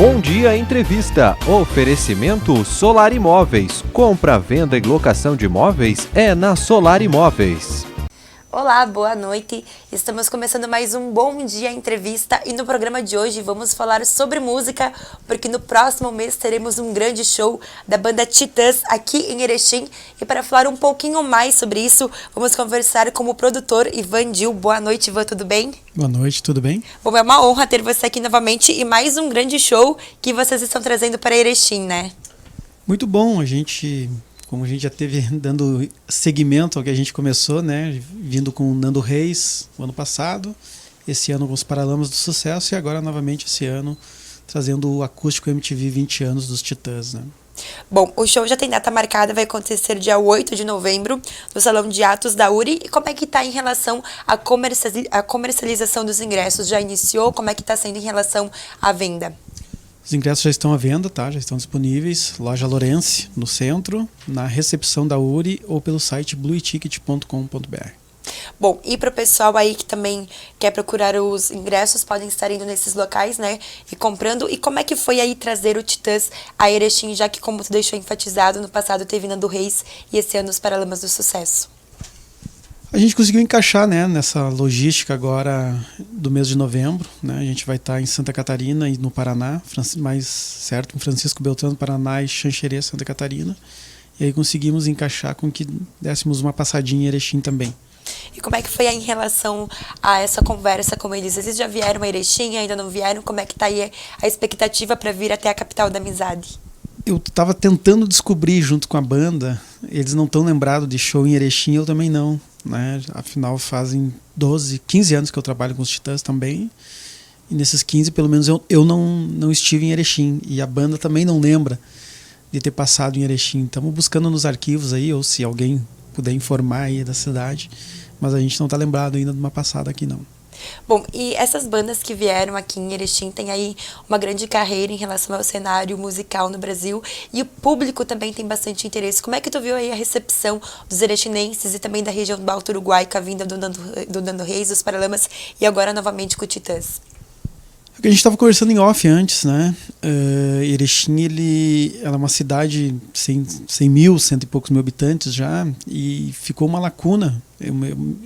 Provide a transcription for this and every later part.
Bom Dia Entrevista. Oferecimento Solar Imóveis. Compra, venda e locação de imóveis é na Solar Imóveis. Olá, boa noite. Estamos começando mais um Bom Dia Entrevista e no programa de hoje vamos falar sobre música, porque no próximo mês teremos um grande show da banda Titãs aqui em Erechim. E para falar um pouquinho mais sobre isso, vamos conversar com o produtor Ivan Dil. Boa noite, Ivan, tudo bem? Boa noite, tudo bem? Bom, é uma honra ter você aqui novamente e mais um grande show que vocês estão trazendo para Erechim, né? Muito bom, como a gente já teve dando seguimento ao que a gente começou, né? Vindo com o Nando Reis no ano passado, esse ano com os Paralamas do Sucesso e agora novamente esse ano trazendo o Acústico MTV 20 anos dos Titãs, né? Bom, o show já tem data marcada, vai acontecer dia 8 de novembro no Salão de Atos da URI. E como é que está em relação à comercialização dos ingressos? Já iniciou? Como é que está sendo em relação à venda? Os ingressos já estão à venda, tá? Já estão disponíveis. Loja Lourenço, no centro, na recepção da URI ou pelo site blueticket.com.br. Bom, e para o pessoal aí que também quer procurar os ingressos, podem estar indo nesses locais, né? E comprando. E como é que foi aí trazer o Titãs a Erechim, já que, como tu deixou enfatizado, no passado teve Nando Reis e esse ano os Paralamas do Sucesso? A gente conseguiu encaixar, né, nessa logística agora do mês de novembro, né? A gente vai estar em Santa Catarina e no Paraná, mais certo, em Francisco Beltrão do Paraná e Xanxerê, Santa Catarina. E aí conseguimos encaixar com que dessemos uma passadinha em Erechim também. E como é que foi aí em relação a essa conversa com eles? Eles já vieram a Erechim, ainda não vieram? Como é que está aí a expectativa para vir até a capital da amizade? Eu estava tentando descobrir junto com a banda, eles não estão lembrados de show em Erechim, eu também não, né? Afinal fazem 15 anos que eu trabalho com os Titãs também, e nesses 15 pelo menos eu não estive em Erechim, e a banda também não lembra de ter passado em Erechim. Estamos buscando nos arquivos aí, ou se alguém puder informar aí da cidade, mas a gente não está lembrado ainda de uma passada aqui não. Bom, e essas bandas que vieram aqui em Erechim têm aí uma grande carreira em relação ao cenário musical no Brasil e o público também tem bastante interesse. Como é que tu viu aí a recepção dos erechinenses e também da região do Alto Uruguai com a vinda do Nando Reis, dos Paralamas e agora novamente com o Titãs? A gente estava conversando em off antes, né? Erechim, ela é uma cidade sem cento e poucos mil habitantes já, e ficou uma lacuna.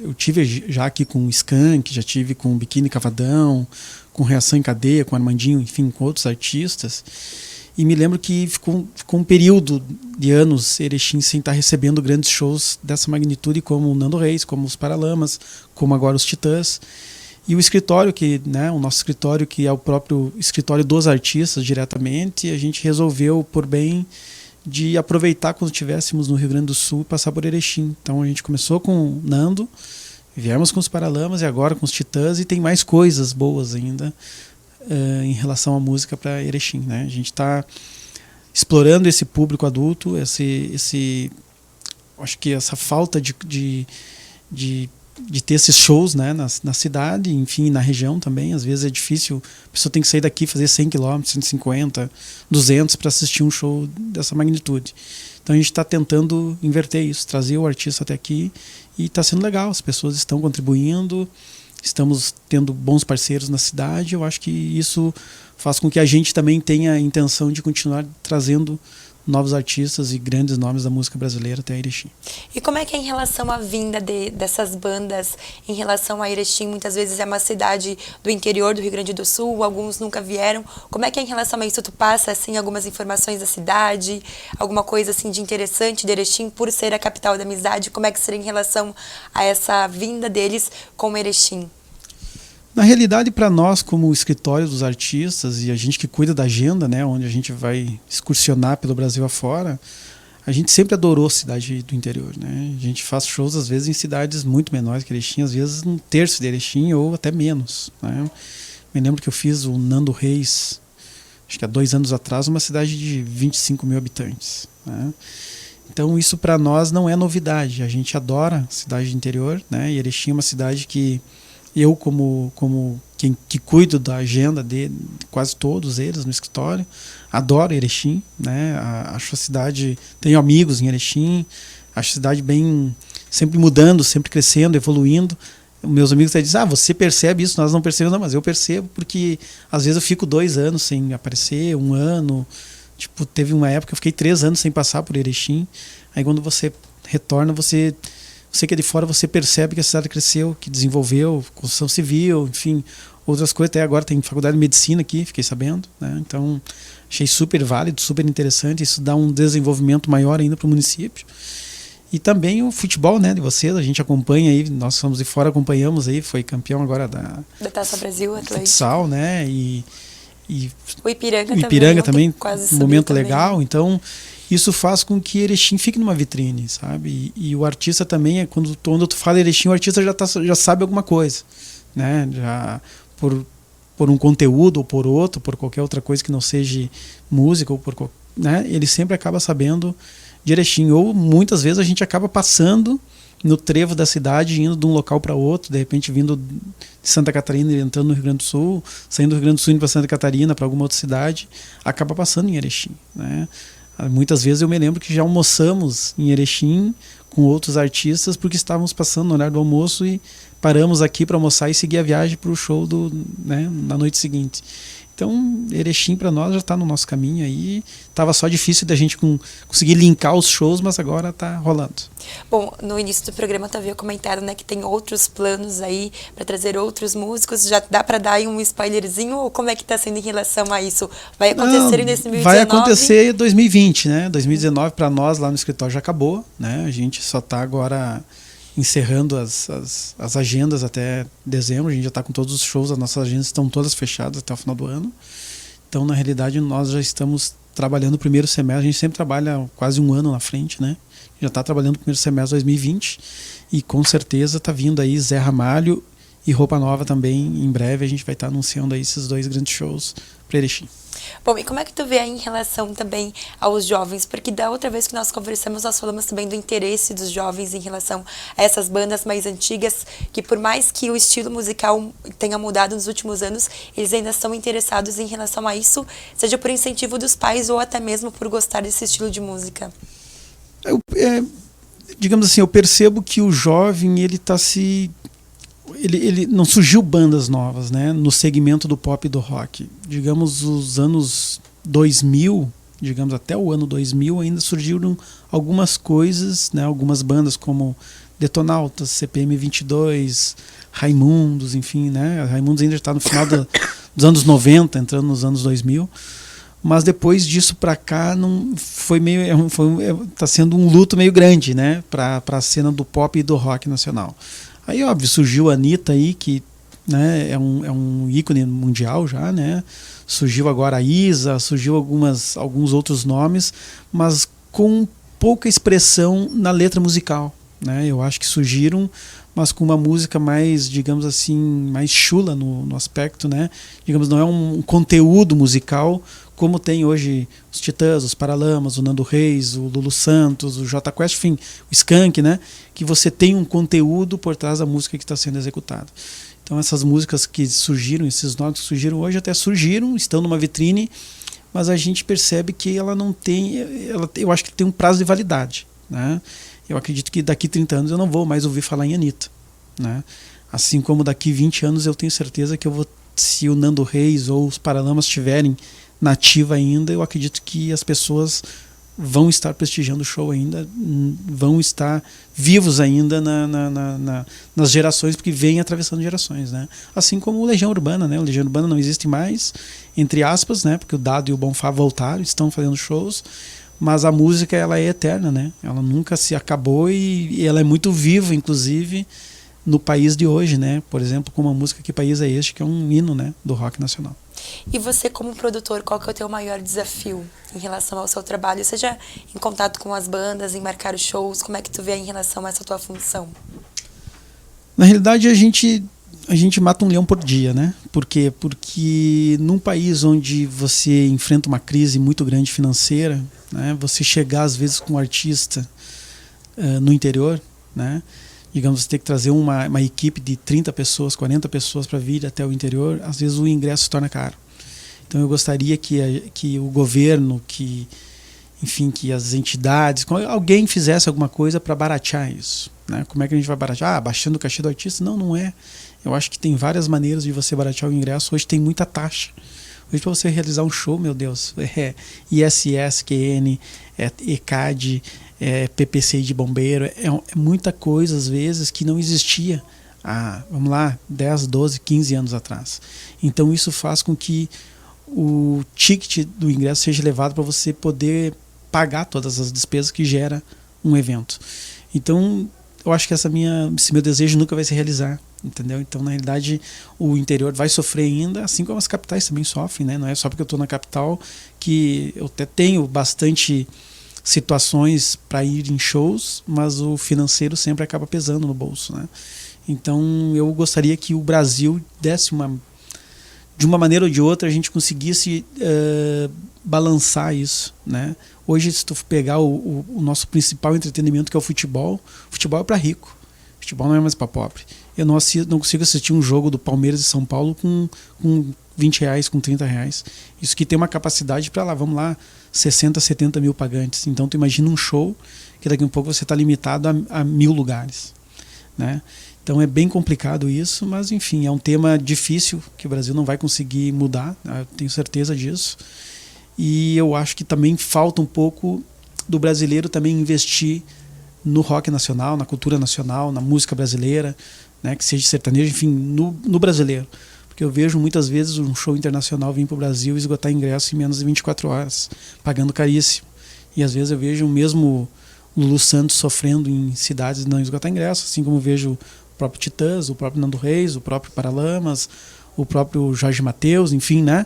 Eu tive já aqui com o Skank, já tive com o Biquíni Cavadão, com Reação em Cadeia, com Armandinho, enfim, com outros artistas. E me lembro que ficou um período de anos Erechim sem estar recebendo grandes shows dessa magnitude, como o Nando Reis, como os Paralamas, como agora os Titãs. E o escritório, o nosso escritório, que é o próprio escritório dos artistas diretamente, a gente resolveu por bem de aproveitar quando estivéssemos no Rio Grande do Sul e passar por Erechim. Então a gente começou com o Nando, viemos com os Paralamas e agora com os Titãs, e tem mais coisas boas ainda em relação à música para Erechim, né? A gente está explorando esse público adulto, acho que essa falta de ter esses shows, né, na cidade, enfim, na região também. Às vezes é difícil, a pessoa tem que sair daqui, fazer 100 km, 150, 200 para assistir um show dessa magnitude. Então a gente está tentando inverter isso, trazer o artista até aqui, e está sendo legal, as pessoas estão contribuindo, estamos tendo bons parceiros na cidade. Eu acho que isso faz com que a gente também tenha a intenção de continuar trazendo novos artistas e grandes nomes da música brasileira até Erechim. E como é que é em relação à vinda dessas bandas em relação a Erechim? Muitas vezes é uma cidade do interior do Rio Grande do Sul, alguns nunca vieram. Como é que é em relação a isso? Tu passa assim algumas informações da cidade, alguma coisa assim de interessante de Erechim por ser a capital da amizade? Como é que seria em relação a essa vinda deles com Erechim? Na realidade, para nós, como escritório dos artistas e a gente que cuida da agenda, né, onde a gente vai excursionar pelo Brasil afora, a gente sempre adorou cidade do interior, né? A gente faz shows, às vezes, em cidades muito menores que Erechim, às vezes um terço de Erechim ou até menos, né? Me lembro que eu fiz o Nando Reis, acho que há 2 anos atrás, uma cidade de 25 mil habitantes, né? Então isso para nós não é novidade, a gente adora cidade do interior, né? E Erechim é uma cidade que eu, como quem que cuido da agenda de quase todos eles no escritório, adoro Erechim, né? Acho a cidade, tenho amigos em Erechim, acho a cidade bem, sempre mudando, sempre crescendo, evoluindo. Meus amigos até dizem, você percebe isso, nós não percebemos. Não, mas eu percebo porque às vezes eu fico 2 anos sem aparecer, 1 ano. Tipo, teve uma época que eu fiquei 3 anos sem passar por Erechim. Aí quando você retorna, você que é de fora, você percebe que a cidade cresceu, que desenvolveu, construção civil, enfim, outras coisas. Até agora tem faculdade de medicina aqui, fiquei sabendo, né? Então, achei super válido, super interessante. Isso dá um desenvolvimento maior ainda para o município. E também o futebol, né, de vocês, a gente acompanha aí, nós somos de fora, acompanhamos aí, foi campeão agora da Taça Brasil, Atlético. Futsal, né, e o Ipiranga também quase um momento também. Legal, então isso faz com que Erechim fique numa vitrine, sabe, e o artista também, quando tu fala Erechim, o artista já sabe alguma coisa, né, já por um conteúdo ou por outro, por qualquer outra coisa que não seja música, ou né, ele sempre acaba sabendo de Erechim, ou muitas vezes a gente acaba passando no trevo da cidade, indo de um local para outro, de repente vindo de Santa Catarina e entrando no Rio Grande do Sul, saindo do Rio Grande do Sul indo para Santa Catarina, para alguma outra cidade, acaba passando em Erechim, né? Muitas vezes eu me lembro que já almoçamos em Erechim com outros artistas porque estávamos passando no horário do almoço e paramos aqui para almoçar e seguir a viagem para o show na noite seguinte. Então, Erechim para nós já está no nosso caminho aí. Tava só difícil da gente conseguir linkar os shows, mas agora está rolando. Bom, no início do programa tu havia comentado, né, que tem outros planos aí para trazer outros músicos. Já dá para dar aí um spoilerzinho ou como é que está sendo em relação a isso? Vai acontecer em 2019? Vai acontecer em 2020, né? 2019 para nós lá no escritório já acabou, né? A gente só está agora encerrando as agendas até dezembro. A gente já está com todos os shows, as nossas agendas estão todas fechadas até o final do ano. Então, na realidade, nós já estamos trabalhando o primeiro semestre. A gente sempre trabalha quase 1 ano na frente, né? Já está trabalhando o primeiro semestre de 2020 e com certeza está vindo aí Zé Ramalho e Roupa Nova também. Em breve a gente vai estar anunciando aí esses 2 grandes shows para Erechim. Bom, e como é que tu vê aí em relação também aos jovens? Porque da outra vez que nós conversamos, nós falamos também do interesse dos jovens em relação a essas bandas mais antigas, que por mais que o estilo musical tenha mudado nos últimos anos, eles ainda estão interessados em relação a isso, seja por incentivo dos pais ou até mesmo por gostar desse estilo de música. Digamos assim, eu percebo que o jovem, ele está ele não surgiu bandas novas, né, no segmento do pop e do rock. Digamos, os anos 2000, digamos até o ano 2000, ainda surgiram algumas coisas, né, algumas bandas como Detonautas, CPM 22, Raimundos, enfim, né, Raimundos ainda está no final dos anos 90, entrando nos anos 2000. Mas depois disso para cá não foi tá sendo um luto meio grande, né, para a cena do pop e do rock nacional. Aí, óbvio, surgiu a Anitta aí, que, né, é um ícone mundial já, né? Surgiu agora a Isa, surgiu alguns outros nomes, mas com pouca expressão na letra musical, né? Eu acho que surgiram, mas com uma música mais, digamos assim, mais chula no aspecto, né? Digamos, não é um conteúdo musical como tem hoje os Titãs, os Paralamas, o Nando Reis, o Lulu Santos, o Jota Quest, enfim, o Skank, né? Que você tem um conteúdo por trás da música que está sendo executada. Então essas músicas que surgiram, esses nomes que surgiram hoje até surgiram, estão numa vitrine, mas a gente percebe que ela não tem, eu acho que tem um prazo de validade, né? Eu acredito que daqui 30 anos eu não vou mais ouvir falar em Anitta, né? Assim como daqui 20 anos eu tenho certeza que se o Nando Reis ou os Paralamas estiverem nativa ainda, eu acredito que as pessoas vão estar prestigiando o show ainda, vão estar vivos ainda nas gerações, porque vem atravessando gerações, né? Assim como o Legião Urbana, né? O Legião Urbana não existe mais, entre aspas, né? Porque o Dado e o Bonfá voltaram, estão fazendo shows, mas a música, ela é eterna, né? Ela nunca se acabou e ela é muito viva, inclusive, no país de hoje, né? Por exemplo, como a música Que País é Este, que é um hino, né, do rock nacional. E você, como produtor, qual que é o teu maior desafio em relação ao seu trabalho? Seja em contato com as bandas, em marcar os shows, como é que tu vê em relação a essa tua função? Na realidade, a gente mata um leão por dia, né? Por quê? Porque num país onde você enfrenta uma crise muito grande financeira, né, você chegar às vezes com um artista no interior, né? Digamos, você tem que trazer uma equipe de 30 pessoas, 40 pessoas para vir até o interior, às vezes o ingresso se torna caro. Então eu gostaria que o governo, enfim, que as entidades, alguém fizesse alguma coisa para baratear isso, né? Como é que a gente vai baratear? Baixando o cachê do artista? Não, não é. Eu acho que tem várias maneiras de você baratear o ingresso. Hoje tem muita taxa. Hoje, para você realizar um show, meu Deus, é ISS, QN, é ECAD, é PPCI de bombeiro, é muita coisa, às vezes, que não existia há, vamos lá, 10, 12, 15 anos atrás. Então, isso faz com que o ticket do ingresso seja elevado para você poder pagar todas as despesas que gera um evento. Então, eu acho que esse meu desejo nunca vai se realizar, entendeu? Então, na realidade, o interior vai sofrer ainda, assim como as capitais também sofrem, né? Não é só porque eu estou na capital que eu até tenho bastante situações para ir em shows, mas o financeiro sempre acaba pesando no bolso, né? Então, eu gostaria que o Brasil desse de uma maneira ou de outra, a gente conseguisse balançar isso, né? Hoje, se tu pegar o nosso principal entretenimento, que é o futebol é para rico. Futebol não é mais para pobre. Eu não consigo assistir um jogo do Palmeiras e São Paulo com R$20, com R$30. Isso que tem uma capacidade para vamos lá, 60, 70 mil pagantes. Então, tu imagina um show que daqui a um pouco você está limitado a 1.000 lugares, né? Então é bem complicado isso, mas enfim, é um tema difícil que o Brasil não vai conseguir mudar, eu tenho certeza disso. E eu acho que também falta um pouco do brasileiro também investir no rock nacional, na cultura nacional, na música brasileira, né, que seja sertanejo, enfim, no brasileiro. Porque eu vejo muitas vezes um show internacional vir para o Brasil e esgotar ingresso em menos de 24 horas, pagando caríssimo. E às vezes eu vejo o mesmo Lulu Santos sofrendo em cidades não esgotar ingresso, assim como eu vejo o próprio Titãs, o próprio Nando Reis, o próprio Paralamas, o próprio Jorge Mateus, enfim, né?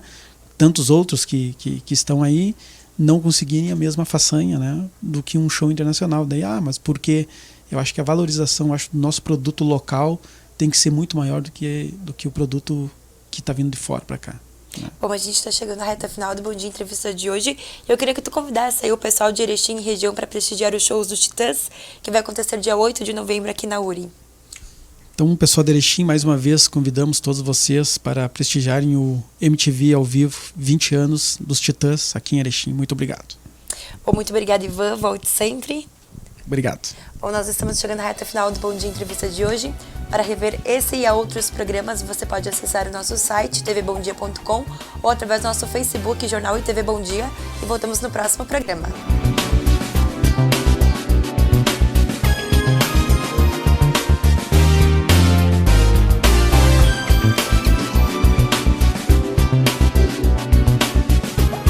Tantos outros que estão aí não conseguirem a mesma façanha, né, do que um show internacional. Daí, mas porque eu acho que a valorização do nosso produto local tem que ser muito maior do que o produto que está vindo de fora para cá. Né? Bom, a gente está chegando na reta final do Bom Dia Entrevista de hoje. Eu queria que tu convidasse aí o pessoal de Erechim e região para prestigiar os shows dos Titãs, que vai acontecer dia 8 de novembro aqui na URI. Então, pessoal de Erechim, mais uma vez convidamos todos vocês para prestigiarem o MTV ao vivo 20 anos dos Titãs aqui em Erechim. Muito obrigado. Bom, muito obrigada, Ivan. Volte sempre. Obrigado. Bom, nós estamos chegando na reta final do Bom Dia Entrevista de hoje. Para rever esse e a outros programas, você pode acessar o nosso site tvbomdia.com ou através do nosso Facebook, Jornal e TV Bom Dia. E voltamos no próximo programa.